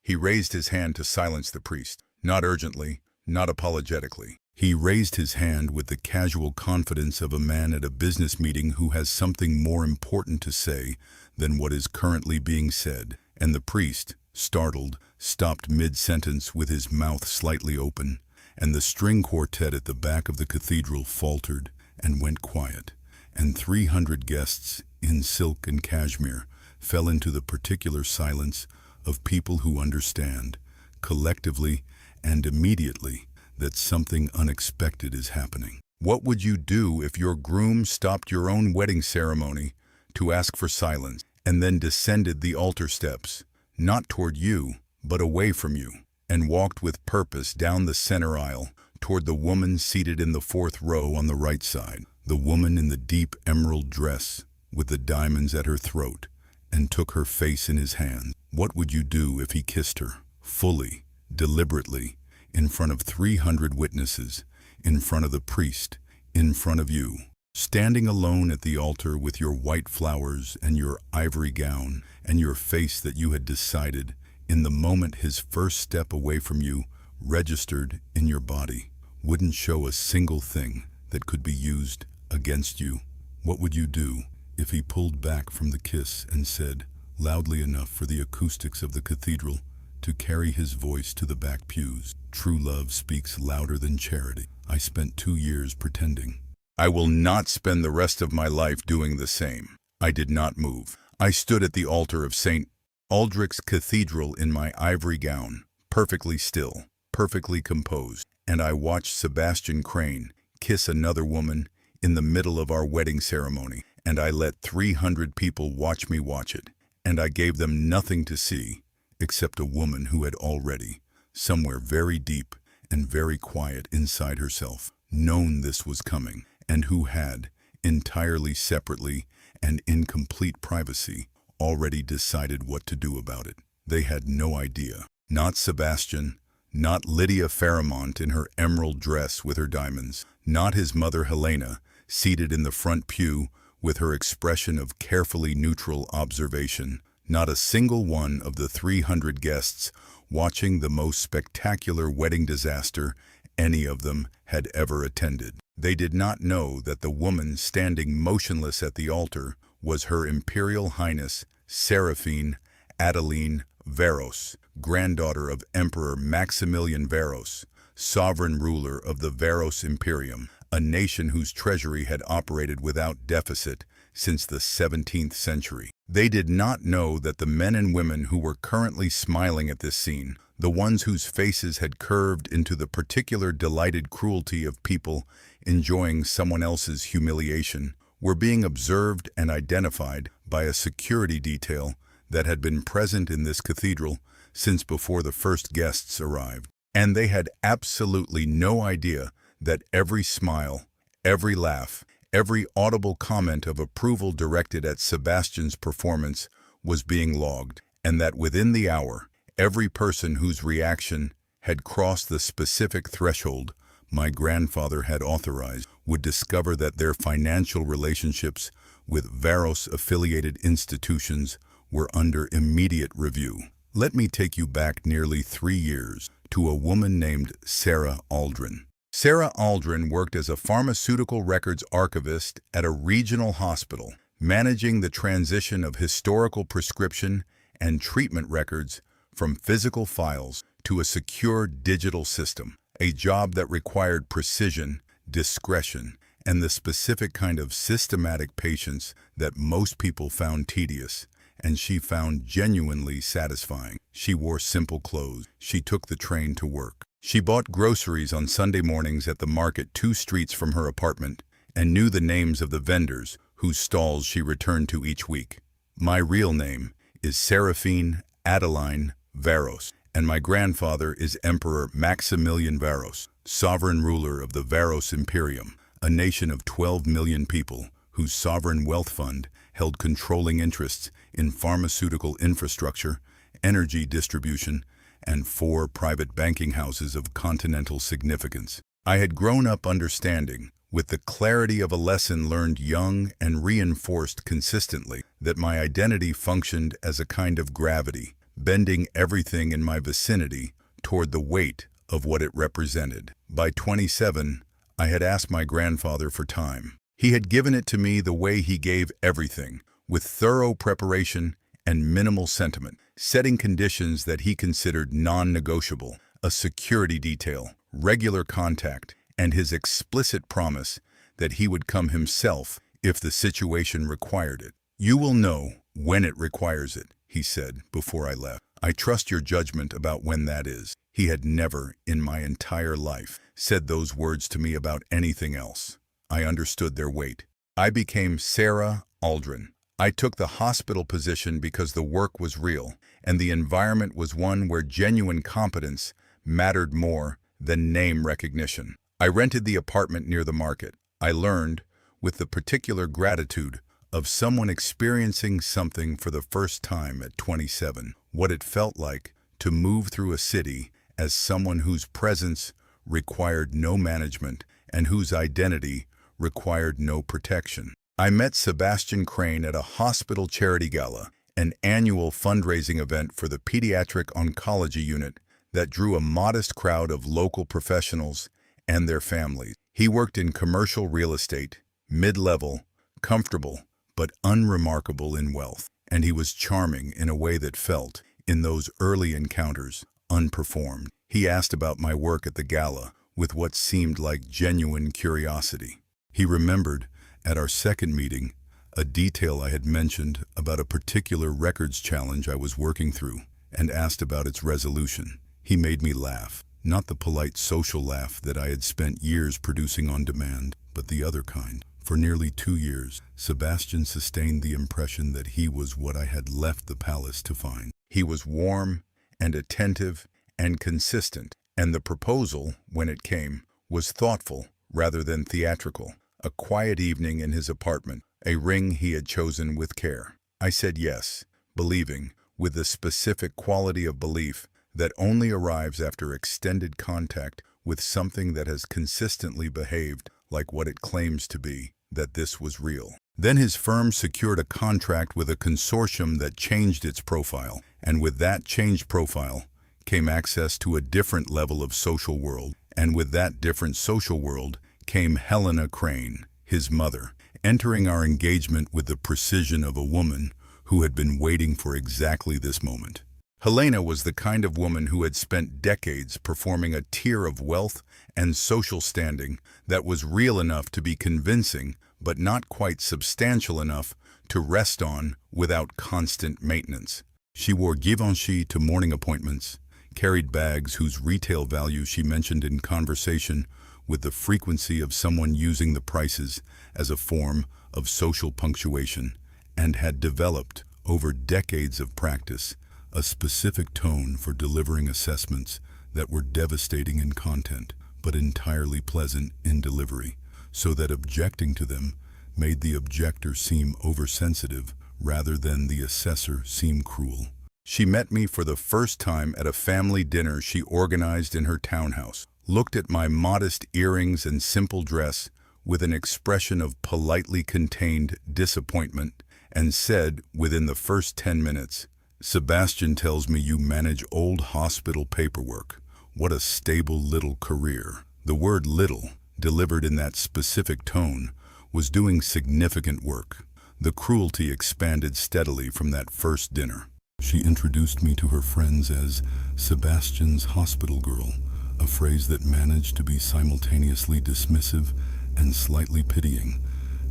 He raised his hand to silence the priest, not urgently, not apologetically. He raised his hand with the casual confidence of a man at a business meeting who has something more important to say than what is currently being said, and the priest, startled, stopped mid-sentence with his mouth slightly open, and the string quartet at the back of the cathedral faltered and went quiet, and 300 guests in silk and cashmere fell into the particular silence of people who understand, collectively and immediately, that something unexpected is happening. What would you do if your groom stopped your own wedding ceremony to ask for silence and then descended the altar steps, not toward you, but away from you, and walked with purpose down the center aisle toward the woman seated in the fourth row on the right side, the woman in the deep emerald dress with the diamonds at her throat, and took her face in his hand? What would you do if he kissed her, fully, deliberately, in front of 300 witnesses, in front of the priest, in front of you, standing alone at the altar with your white flowers and your ivory gown and your face that you had decided, in the moment his first step away from you, registered in your body, wouldn't show a single thing that could be used against you? What would you do if he pulled back from the kiss and said, loudly enough for the acoustics of the cathedral to carry his voice to the back pews, "True love speaks louder than charity. I spent 2 years pretending. I will not spend the rest of my life doing the same." I did not move. I stood at the altar of St. Aldrich's Cathedral in my ivory gown, perfectly still, perfectly composed, and I watched Sebastian Crane kiss another woman in the middle of our wedding ceremony, and I let 300 people watch me watch it, and I gave them nothing to see except a woman who had already, somewhere very deep and very quiet inside herself, known this was coming, and who had, entirely separately and in complete privacy, already decided what to do about it. They had no idea. Not Sebastian, not Lydia Fairmont in her emerald dress with her diamonds, not his mother Helena, seated in the front pew with her expression of carefully neutral observation, not a single one of the 300 guests watching the most spectacular wedding disaster any of them had ever attended. They did not know that the woman standing motionless at the altar was Her Imperial Highness Seraphine Adeline Varos, granddaughter of Emperor Maximilian Varos, sovereign ruler of the Varos Imperium, a nation whose treasury had operated without deficit since the 17th century. They did not know that the men and women who were currently smiling at this scene, the ones whose faces had curved into the particular delighted cruelty of people enjoying someone else's humiliation, were being observed and identified by a security detail that had been present in this cathedral since before the first guests arrived. And they had absolutely no idea that every smile, every laugh, every audible comment of approval directed at Sebastian's performance was being logged, and that within the hour, every person whose reaction had crossed the specific threshold my grandfather had authorized would discover that their financial relationships with Varos-affiliated institutions were under immediate review. Let me take you back nearly 3 years to a woman named Sarah Aldrin. Sarah Aldrin worked as a pharmaceutical records archivist at a regional hospital, managing the transition of historical prescription and treatment records from physical files to a secure digital system, a job that required precision, discretion, and the specific kind of systematic patience that most people found tedious, and she found genuinely satisfying. She wore simple clothes. She took the train to work. She bought groceries on Sunday mornings at the market 2 streets from her apartment and knew the names of the vendors whose stalls she returned to each week. My real name is Seraphine Adeline Varos, and my grandfather is Emperor Maximilian Varos, sovereign ruler of the Varos Imperium, a nation of 12 million people whose sovereign wealth fund held controlling interests in pharmaceutical infrastructure, energy distribution, and 4 private banking houses of continental significance. I had grown up understanding, with the clarity of a lesson learned young and reinforced consistently, that my identity functioned as a kind of gravity, bending everything in my vicinity toward the weight of what it represented. By 27, I had asked my grandfather for time. He had given it to me the way he gave everything, with thorough preparation and minimal sentiment, setting conditions that he considered non-negotiable, a security detail, regular contact, and his explicit promise that he would come himself if the situation required it. "You will know when it requires it," he said before I left. "I trust your judgment about when that is." He had never, in my entire life, said those words to me about anything else. I understood their weight. I became Sarah Aldrin. I took the hospital position because the work was real, and the environment was one where genuine competence mattered more than name recognition. I rented the apartment near the market. I learned, with the particular gratitude of someone experiencing something for the first time at 27, what it felt like to move through a city as someone whose presence required no management and whose identity required no protection. I met Sebastian Crane at a hospital charity gala, an annual fundraising event for the pediatric oncology unit that drew a modest crowd of local professionals and their families. He worked in commercial real estate, mid-level, comfortable, but unremarkable in wealth, and he was charming in a way that felt, in those early encounters, unperformed. He asked about my work at the gala with what seemed like genuine curiosity. He remembered, at our second meeting, a detail I had mentioned about a particular records challenge I was working through, and asked about its resolution. He made me laugh, not the polite social laugh that I had spent years producing on demand, but the other kind. For nearly 2 years, Sebastian sustained the impression that he was what I had left the palace to find. He was warm and attentive and consistent, and the proposal, when it came, was thoughtful rather than theatrical. A quiet evening in his apartment, a ring he had chosen with care. I said yes, believing, with the specific quality of belief that only arrives after extended contact with something that has consistently behaved like what it claims to be, that this was real. Then his firm secured a contract with a consortium that changed its profile, and with that changed profile came access to a different level of social world, and with that different social world came Helena Crane, his mother, entering our engagement with the precision of a woman who had been waiting for exactly this moment. Helena was the kind of woman who had spent decades performing a tier of wealth and social standing that was real enough to be convincing, but not quite substantial enough to rest on without constant maintenance. She wore Givenchy to morning appointments, carried bags whose retail value she mentioned in conversation with the frequency of someone using the prices as a form of social punctuation, and had developed, over decades of practice, a specific tone for delivering assessments that were devastating in content, but entirely pleasant in delivery, so that objecting to them made the objector seem oversensitive rather than the assessor seem cruel. She met me for the first time at a family dinner she organized in her townhouse, looked at my modest earrings and simple dress with an expression of politely contained disappointment, and said within the first 10 minutes, "Sebastian tells me you manage old hospital paperwork. What a stable little career." The word little, delivered in that specific tone, was doing significant work. The cruelty expanded steadily from that first dinner. She introduced me to her friends as Sebastian's hospital girl, a phrase that managed to be simultaneously dismissive and slightly pitying,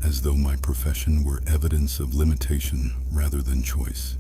as though my profession were evidence of limitation rather than choice.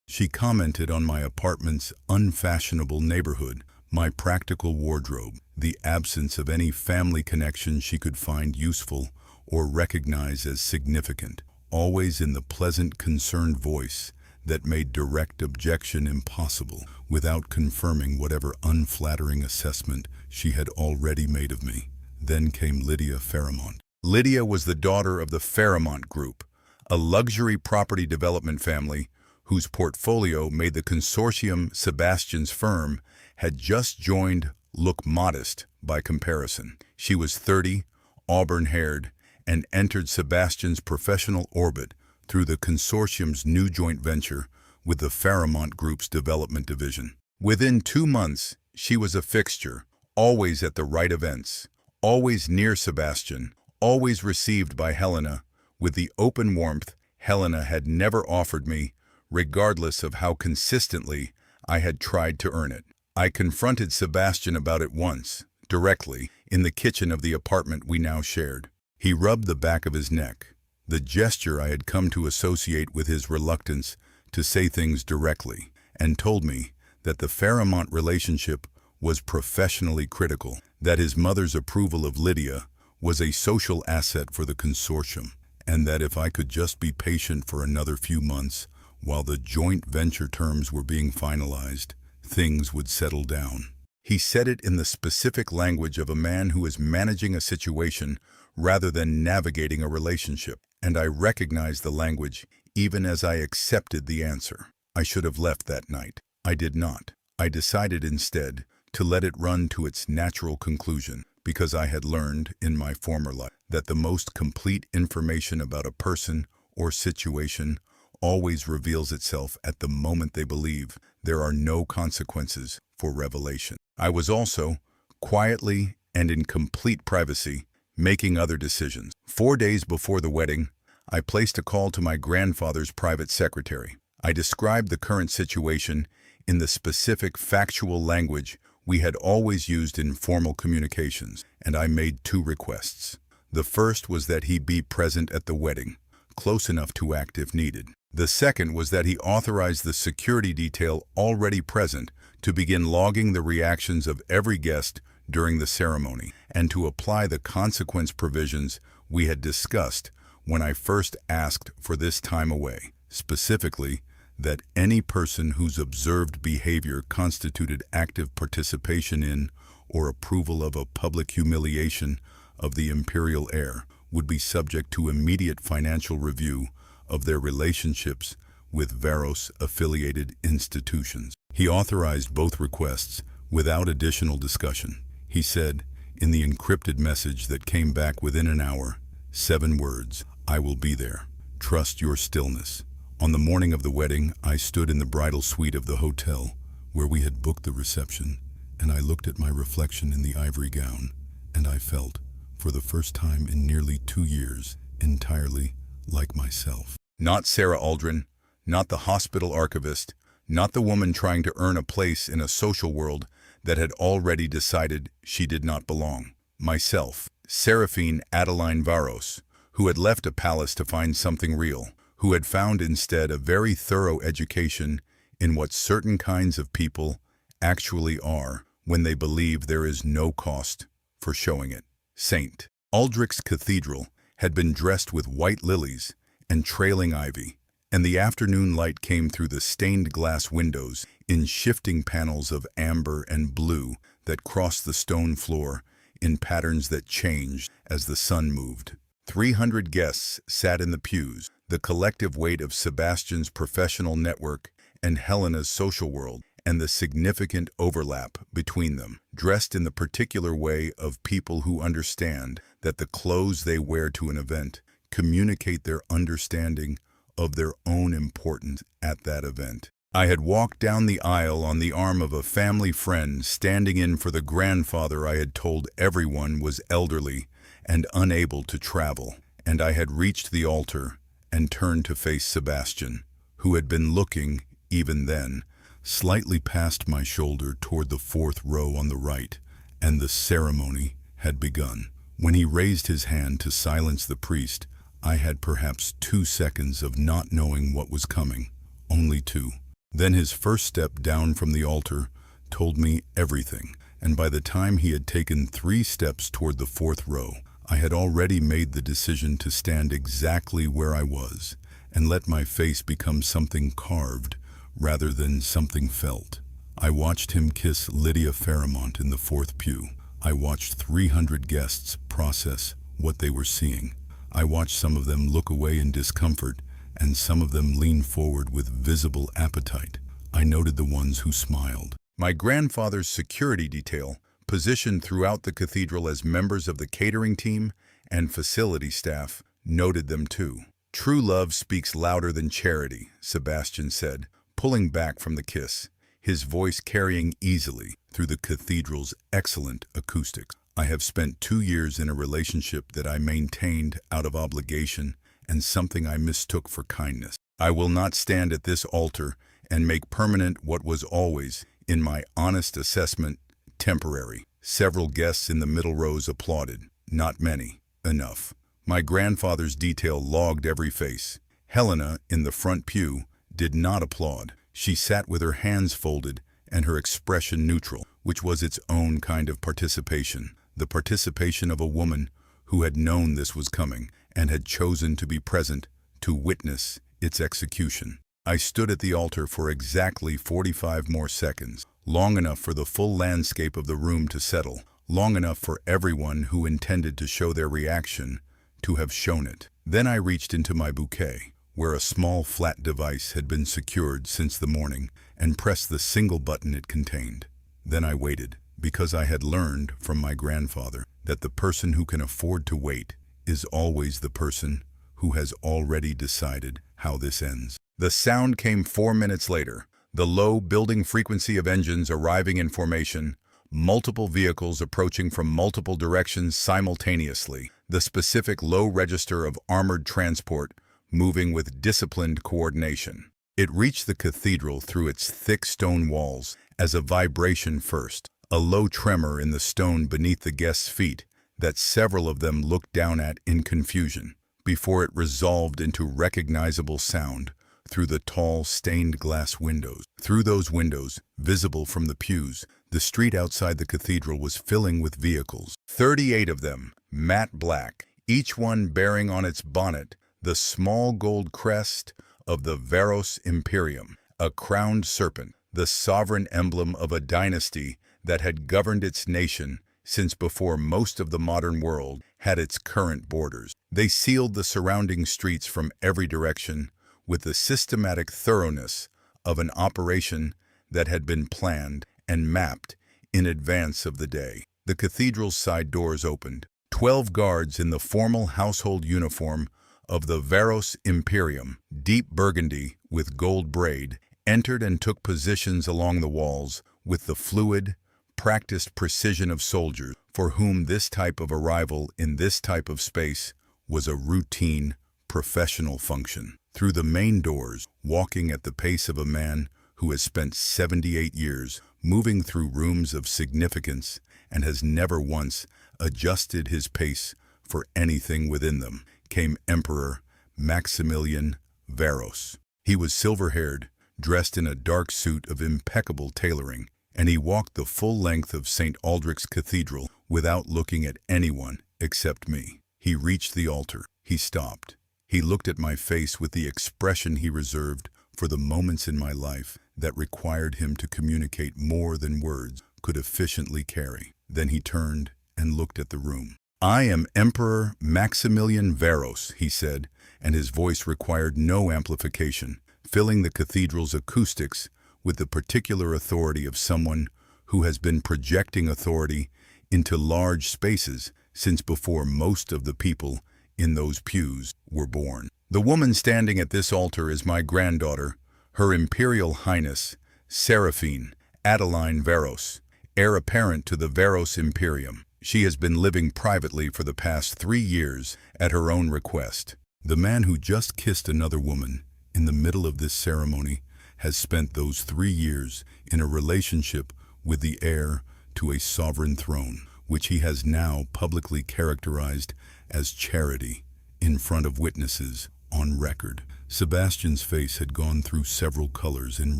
She commented on my apartment's unfashionable neighborhood, my practical wardrobe, the absence of any family connection she could find useful or recognize as significant, always in the pleasant, concerned voice that made direct objection impossible, without confirming whatever unflattering assessment she had already made of me. Then came Lydia Fairmont. Lydia was the daughter of the Fairmont Group, a luxury property development family whose portfolio made the consortium Sebastian's firm had just joined look modest by comparison. She was 30, auburn-haired, and entered Sebastian's professional orbit through the consortium's new joint venture with the Fairmont Group's development division. Within 2 months, she was a fixture, always at the right events, always near Sebastian, always received by Helena with the open warmth Helena had never offered me, regardless of how consistently I had tried to earn it. I confronted Sebastian about it once, directly, in the kitchen of the apartment we now shared. He rubbed the back of his neck, the gesture I had come to associate with his reluctance to say things directly, and told me that the Fairmont relationship was professionally critical, that his mother's approval of Lydia was a social asset for the consortium, and that if I could just be patient for another few months while the joint venture terms were being finalized, things would settle down. He said it in the specific language of a man who is managing a situation rather than navigating a relationship, and I recognized the language even as I accepted the answer. I should have left that night. I did not. I decided instead to let it run to its natural conclusion, because I had learned in my former life that the most complete information about a person or situation always reveals itself at the moment they believe there are no consequences for revelation. I was also, quietly and in complete privacy, making other decisions. 4 days before the wedding, I placed a call to my grandfather's private secretary. I described the current situation in the specific factual language we had always used in formal communications, and I made 2 requests. The first was that he be present at the wedding, close enough to act if needed. The second was that he authorize the security detail already present to begin logging the reactions of every guest during the ceremony, and to apply the consequence provisions we had discussed when I first asked for this time away, specifically that any person whose observed behavior constituted active participation in or approval of a public humiliation of the imperial heir would be subject to immediate financial review of their relationships with Varos-affiliated institutions. He authorized both requests without additional discussion. He said, in the encrypted message that came back within an hour, 7 words, "I will be there. Trust your stillness." On the morning of the wedding, I stood in the bridal suite of the hotel where we had booked the reception, and I looked at my reflection in the ivory gown, and I felt, for the first time in nearly 2 years, entirely like myself. Not Sarah Aldrin, not the hospital archivist, not the woman trying to earn a place in a social world that had already decided she did not belong. Myself, Seraphine Adeline Varos, who had left a palace to find something real, who had found instead a very thorough education in what certain kinds of people actually are when they believe there is no cost for showing it. St. Aldrich's Cathedral had been dressed with white lilies and trailing ivy, and the afternoon light came through the stained glass windows in shifting panels of amber and blue that crossed the stone floor in patterns that changed as the sun moved. 300 guests sat in the pews, the collective weight of Sebastian's professional network and Helena's social world, and the significant overlap between them, dressed in the particular way of people who understand that the clothes they wear to an event communicate their understanding of their own importance at that event. I had walked down the aisle on the arm of a family friend, standing in for the grandfather I had told everyone was elderly and unable to travel, and I had reached the altar and turned to face Sebastian, who had been looking, even then, slightly past my shoulder toward the 4th row on the right, and the ceremony had begun. When he raised his hand to silence the priest, I had perhaps 2 seconds of not knowing what was coming, only 2. Then his first step down from the altar told me everything, and by the time he had taken 3 steps toward the 4th row, I had already made the decision to stand exactly where I was and let my face become something carved rather than something felt. I watched him kiss Lydia Fairmont in the 4th pew. I watched 300 guests process what they were seeing. I watched some of them look away in discomfort and some of them lean forward with visible appetite. I noted the ones who smiled. My grandfather's security detail, positioned throughout the cathedral as members of the catering team and facility staff, noted them too. "True love speaks louder than charity," Sebastian said, pulling back from the kiss, his voice carrying easily through the cathedral's excellent acoustics. I have spent 2 years in a relationship that I maintained out of obligation and something I mistook for kindness. I will not stand at this altar and make permanent what was always, in my honest assessment, temporary. Several guests in the middle rows applauded. Not many. Enough. My grandfather's detail logged every face. Helena, in the front pew, did not applaud. She sat with her hands folded and her expression neutral, which was its own kind of participation. The participation of a woman who had known this was coming and had chosen to be present to witness its execution. I stood at the altar for exactly 45 more seconds, long enough for the full landscape of the room to settle, long enough for everyone who intended to show their reaction to have shown it. Then I reached into my bouquet, where a small flat device had been secured since the morning, and pressed the single button it contained. Then I waited, because I had learned from my grandfather that the person who can afford to wait is always the person who has already decided how this ends. The sound came 4 minutes later, the low building frequency of engines arriving in formation, multiple vehicles approaching from multiple directions simultaneously, the specific low register of armored transport moving with disciplined coordination. It reached the cathedral through its thick stone walls as a vibration first, a low tremor in the stone beneath the guests' feet that several of them looked down at in confusion, before it resolved into recognizable sound through the tall stained glass windows. Through those windows, visible from the pews, the street outside the cathedral was filling with vehicles. 38 of them, matte black, each one bearing on its bonnet the small gold crest of the Varos Imperium, a crowned serpent, the sovereign emblem of a dynasty that had governed its nation since before most of the modern world had its current borders. They sealed the surrounding streets from every direction with the systematic thoroughness of an operation that had been planned and mapped in advance of the day. The cathedral's side doors opened. 12 guards in the formal household uniform of the Varos Imperium, deep burgundy with gold braid, entered and took positions along the walls with the fluid, practiced precision of soldiers for whom this type of arrival in this type of space was a routine, professional function. Through the main doors, walking at the pace of a man who has spent 78 years moving through rooms of significance and has never once adjusted his pace for anything within them, came Emperor Maximilian Varos. He was silver-haired, dressed in a dark suit of impeccable tailoring, and he walked the full length of St. Aldrich's Cathedral without looking at anyone except me. He reached the altar. He stopped. He looked at my face with the expression he reserved for the moments in my life that required him to communicate more than words could efficiently carry. Then he turned and looked at the room. "I am Emperor Maximilian Varos," he said, and his voice required no amplification, filling the cathedral's acoustics with the particular authority of someone who has been projecting authority into large spaces since before most of the people in those pews were born. "The woman standing at this altar is my granddaughter, Her Imperial Highness, Seraphine Adeline Varos, heir apparent to the Varos Imperium. She has been living privately for the past 3 years at her own request." The man who just kissed another woman in the middle of this ceremony has spent those 3 years in a relationship with the heir to a sovereign throne, which he has now publicly characterized as charity in front of witnesses on record. Sebastian's face had gone through several colors in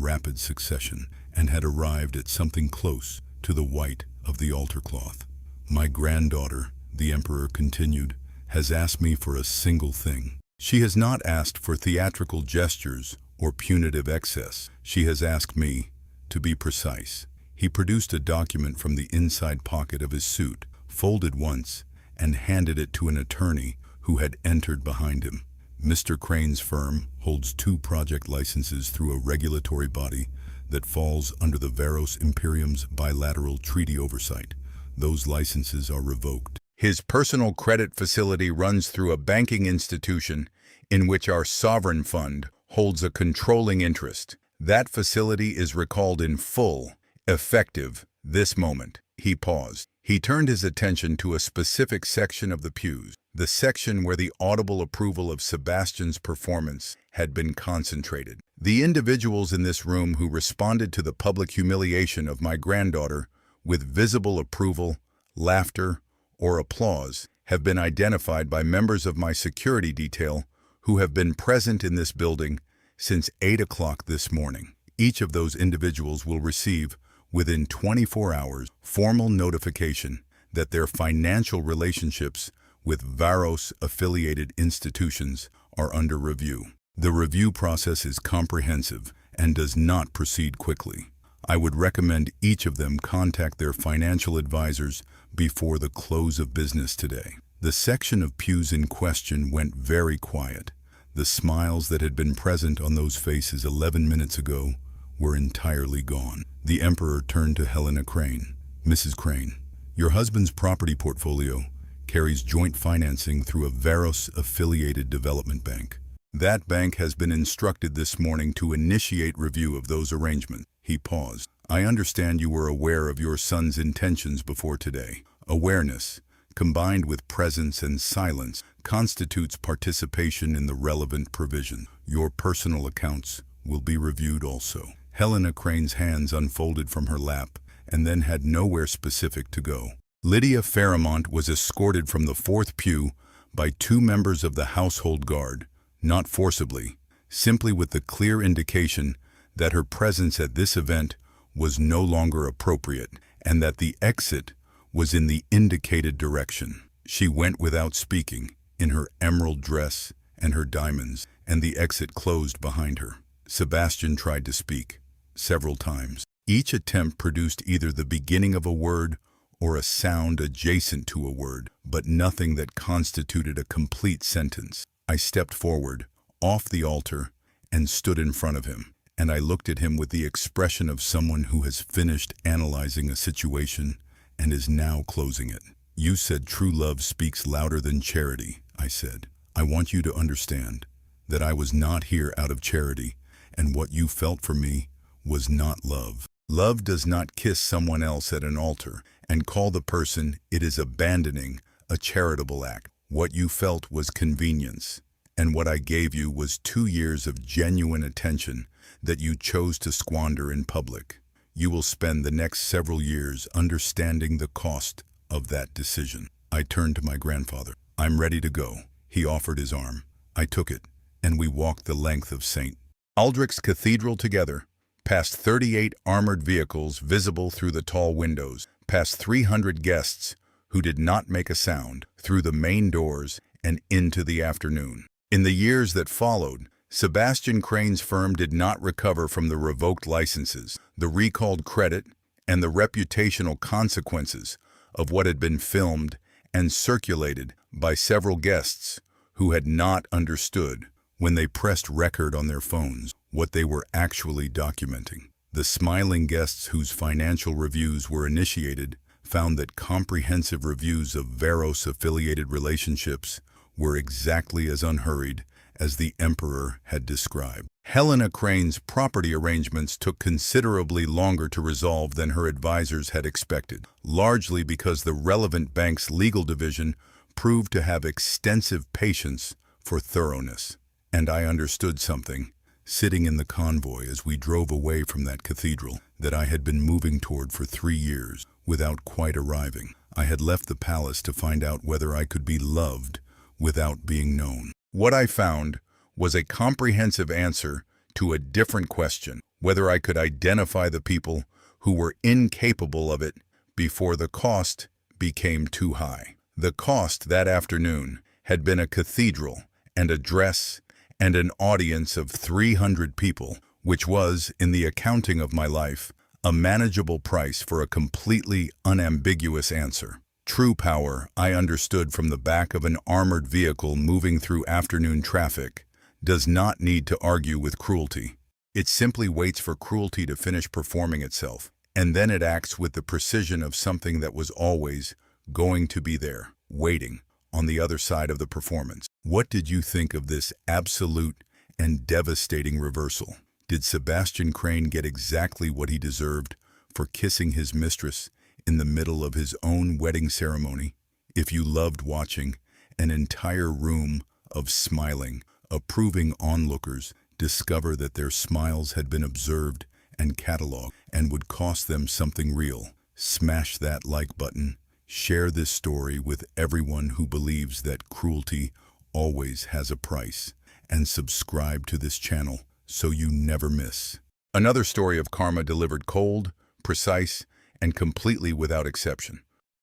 rapid succession and had arrived at something close to the white of the altar cloth. "My granddaughter," the emperor continued, "has asked me for a single thing. She has not asked for theatrical gestures or punitive excess. She has asked me to be precise." He produced a document from the inside pocket of his suit, folded once, and handed it to an attorney who had entered behind him. "Mr. Crane's firm holds 2 project licenses through a regulatory body that falls under the Varos Imperium's bilateral treaty oversight. Those licenses are revoked. His personal credit facility runs through a banking institution in which our sovereign fund holds a controlling interest. That facility is recalled in full, effective, this moment. He paused. He turned his attention to a specific section of the pews, the section where the audible approval of Sebastian's performance had been concentrated. The individuals in this room who responded to the public humiliation of my granddaughter with visible approval, laughter, or applause have been identified by members of my security detail who have been present in this building since 8 o'clock this morning. Each of those individuals will receive, within 24 hours, formal notification that their financial relationships with Varos-affiliated institutions are under review. The review process is comprehensive and does not proceed quickly. I would recommend each of them contact their financial advisors before the close of business today. The section of pews in question went very quiet. The smiles that had been present on those faces 11 minutes ago were entirely gone. The Emperor turned to Helena Crane. Mrs. Crane, your husband's property portfolio carries joint financing through a Varos-affiliated development bank. That bank has been instructed this morning to initiate review of those arrangements. He paused. I understand you were aware of your son's intentions before today. Awareness, combined with presence and silence, constitutes participation in the relevant provision. Your personal accounts will be reviewed also. Helena Crane's hands unfolded from her lap and then had nowhere specific to go. Lydia Fairmont was escorted from the fourth pew by 2 members of the household guard, not forcibly, simply with the clear indication that her presence at this event was no longer appropriate and that the exit was in the indicated direction. She went without speaking, in her emerald dress and her diamonds, and the exit closed behind her. Sebastian tried to speak, several times. Each attempt produced either the beginning of a word or a sound adjacent to a word, but nothing that constituted a complete sentence. I stepped forward, off the altar, and stood in front of him, and I looked at him with the expression of someone who has finished analyzing a situation and is now closing it. You said true love speaks louder than charity, I said. I want you to understand that I was not here out of charity, and what you felt for me was not love. Love does not kiss someone else at an altar and call the person it is abandoning a charitable act. What you felt was convenience, and what I gave you was 2 years of genuine attention that you chose to squander in public. You will spend the next several years understanding the cost of that decision. I turned to my grandfather. I'm ready to go. He offered his arm. I took it, and we walked the length of St. Aldrich's Cathedral together, past 38 armored vehicles visible through the tall windows, past 300 guests who did not make a sound, through the main doors and into the afternoon. In the years that followed, Sebastian Crane's firm did not recover from the revoked licenses, the recalled credit, and the reputational consequences of what had been filmed and circulated by several guests who had not understood, when they pressed record on their phones, what they were actually documenting. The smiling guests whose financial reviews were initiated found that comprehensive reviews of Varos-affiliated relationships were exactly as unhurried as the Emperor had described. Helena Crane's property arrangements took considerably longer to resolve than her advisors had expected, largely because the relevant bank's legal division proved to have extensive patience for thoroughness. And I understood something, sitting in the convoy as we drove away from that cathedral, that I had been moving toward for 3 years without quite arriving. I had left the palace to find out whether I could be loved without being known. What I found was a comprehensive answer to a different question, whether I could identify the people who were incapable of it before the cost became too high. The cost that afternoon had been a cathedral and a dress and an audience of 300 people, which was, in the accounting of my life, a manageable price for a completely unambiguous answer. True power, I understood from the back of an armored vehicle moving through afternoon traffic, does not need to argue with cruelty. It simply waits for cruelty to finish performing itself, and then it acts with the precision of something that was always going to be there, waiting, on the other side of the performance. What did you think of this absolute and devastating reversal? Did Sebastian Crane get exactly what he deserved for kissing his mistress in the middle of his own wedding ceremony? If you loved watching an entire room of smiling, approving onlookers discover that their smiles had been observed and cataloged and would cost them something real, smash that like button. Share this story with everyone who believes that cruelty always has a price, and subscribe to this channel so you never miss another story of karma delivered cold, precise, and completely without exception.